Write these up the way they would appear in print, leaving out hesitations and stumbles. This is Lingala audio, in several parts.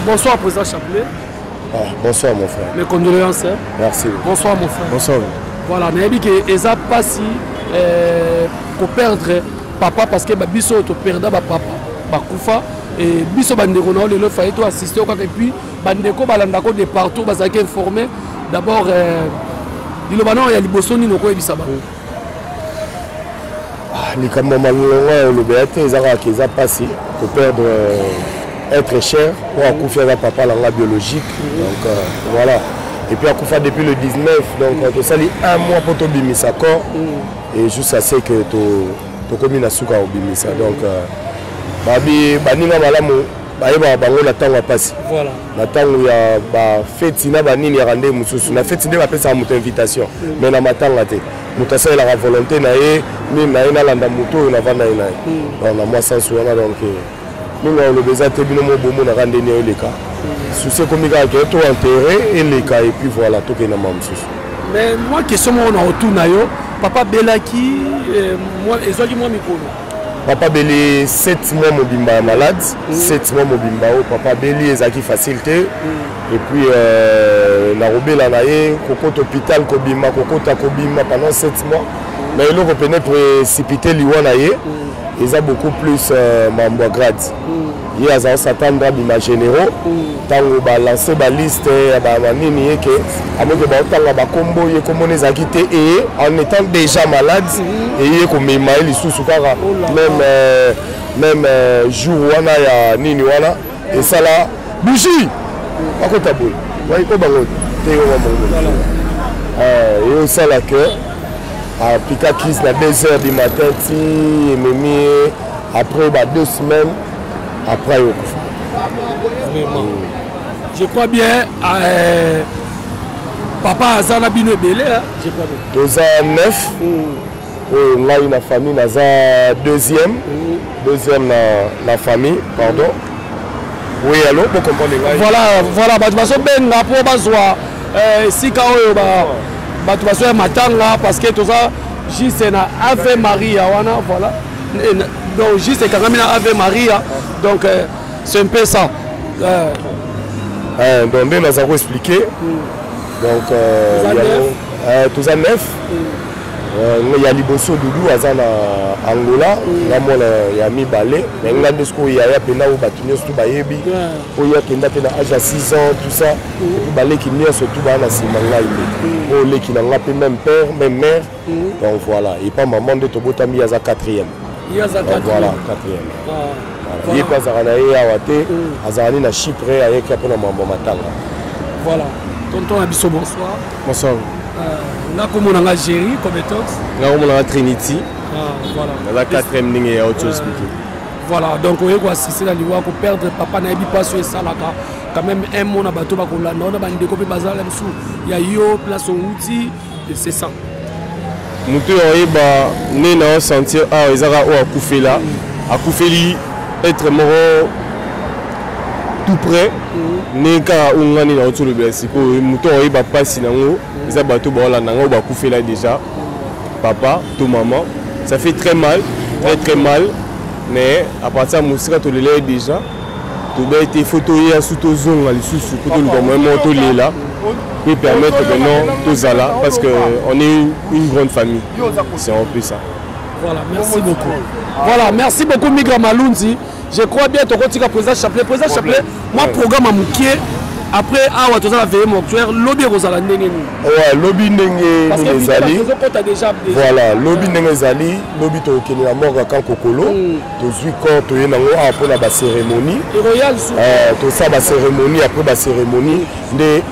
Bonsoir, président Chapelet. Bonsoir, mon frère. Mes condoléances. Merci. Bonsoir, mon frère. Bonsoir. Voilà, mais il y a pas si pour perdre papa parce que biso to perdre papa, bakufa et biso bandeko na le fallait to assister au et puis bandeko balandako de partout bazaki informé d'abord dilobano ya liboso ni noko ebisa ba. Likambo malonga le béate ezaka kiza passi pour perdre être cher pour akufia za papa la biologique donc voilà. Et puis Akoufa depuis le 19, donc on sali un mois pour te bimisa corps et juste assez que tu commis na suka au bimisa donc babi baninga malamu baïba bango la tango passe. Voilà. La tango ya ba fête na banini ya rande mususu na fête de ba pesa muto invitation mais na matanga te mutasa ila la volonté na ye ni na ina landa muto na vana ina donc na moi sans souana donc nous on le besoin te bino mo bomo na rande ni le cas. Souci comme il a tout enterré et les cas et puis voilà tout est dans mon souci. Mais moi question moi on a retour nayo papa Belaki moi ezoli moi mikolo. Papa Beli 7 mois mobimba malade, 7 mois mobimba papa Beli ezaki facilité et puis na robela na ye kokota hôpital kobima kokota kobima pendant 7 mois mais il reprenait précipiter liwana ye ils a beaucoup plus mambo grade. Il y a un certain nombre de généraux tango ba lancer ba liste ba manini yeke avec ba tanga ba combo ye comme les a quitté et en étant déjà malade et ye comme mail sous kara même jour wana ya nini wana et ça là bougie akota boy wa ko bango te yo bango et ça là que à pika crise na 2h du matin ti memi après 2 semaines après je crois bien papa Azana Bino Belé je crois bien 2009 on a une famille naza deuxième la famille pardon oui allô pour comprendre voilà bah tu vas benga pour bazwa sika oyo ba tu vas matanga parce que tout ça juste na Ave Maria wana voilà donc juste quand même Ave Maria donc c'est un peu ça donc nous avons expliqué donc tout ça neuf il y a Liboso Doudou Azana Angola il y a Mibale mais il y a des choses il y a pena ou batunyo tout bayebi il y a kenda pena âge 6 ans tout ça balé qui n'y a surtout bana simanga il oh les qui n'ont pas même père même mère donc voilà et pas maman de Tobota mi aza 4e voilà 4e il est pas Zaranaï Awate Azani na Chypre avec après na mambo matanga voilà tonton Abisso bonsoir bonsoir na comme on a Algérie comme étox là on a Trinity voilà la 4e ligne et autre chose voilà donc on est assister à l'Ivoire pour perdre papa na ebi pas sur ça là quand même un mot na bateau ba kolanda on a ba ndeko pe bazala msu ya yo place outil c'est ça mutu oyeba né na sentir ah ezaka o akufela akufeli être mort tout près né ka ungani na autour de Belgique mutu oyeba passer nango eza bateau ba la nango ba kufela déjà papa tout maman ça fait très mal très mal mais à partir de musika to lele déjà to ba été photoyer à sous to zonga lisusu pour le moment to lela et permettre que non tous là parce que on est une grande famille c'est un peu ça voilà merci beaucoup voilà merci beaucoup Migra Malunzi je crois bien to kotika président Chapelet moi programme à Moukié après awa to za veille mortuaire lobby rozala ndenge ni ouais lobby ndenge ni zali voilà lobby ndenge zali lobby to keni na mort quand kokolo to zui corps to yena ngo après la cérémonie royal to ça ba cérémonie après ba cérémonie nde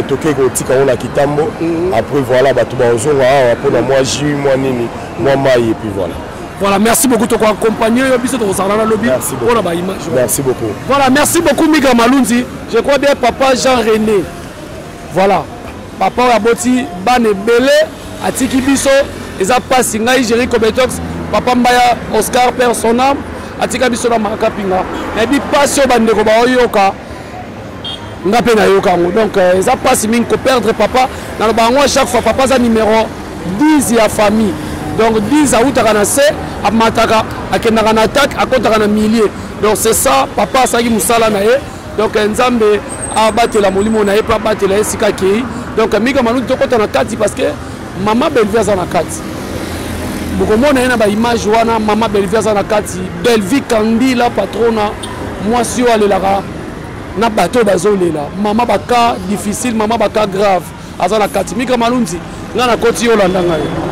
to keko tika on la kitambo après voilà ba to ba ozonga après na moi ju moi nini moi mai et puis voilà. Voilà, merci beaucoup de accompagner. Merci beaucoup. Voilà, merci beaucoup Miga Malunzi. Je crois bien papa Jean-René. Voilà. Papa Aboti Bane Belé, Atiki Biso, Eza Passinga, Igéri Kobetox, Papa Mbaya Oscar Père son âme, Atika Biso na Makapinga. Et puis Passion Bandeko Baoyoka. Ngape na yoka. Donc Eza Passinga ko perdre papa. Dans le bango chaque fois papa za numéro 10 ya famille. Donc 10 à Outaranasse, à Mataka, à Kenaranatak, à Kontarana millier. Donc c'est ça, papa Sagi Moussala Nae. donc nzambe abatela molimo na ye pa batela esika kei donc Mika Malunzi tokota na kati parce que Mama Bellevue aza na kati bokomona ye na baimage wana Mama Bellevue aza na kati Bellevue Kandila patrona mwasi oyo alelaka na bato bazolela mama baka difficile mama baka grave aza na kati Mika Malunzi nga na koti yo landanga ye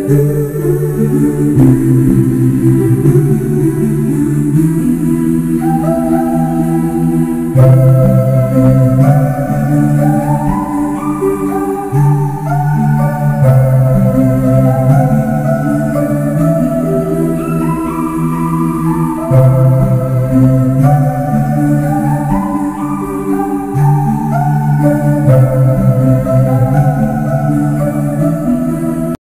Thank you.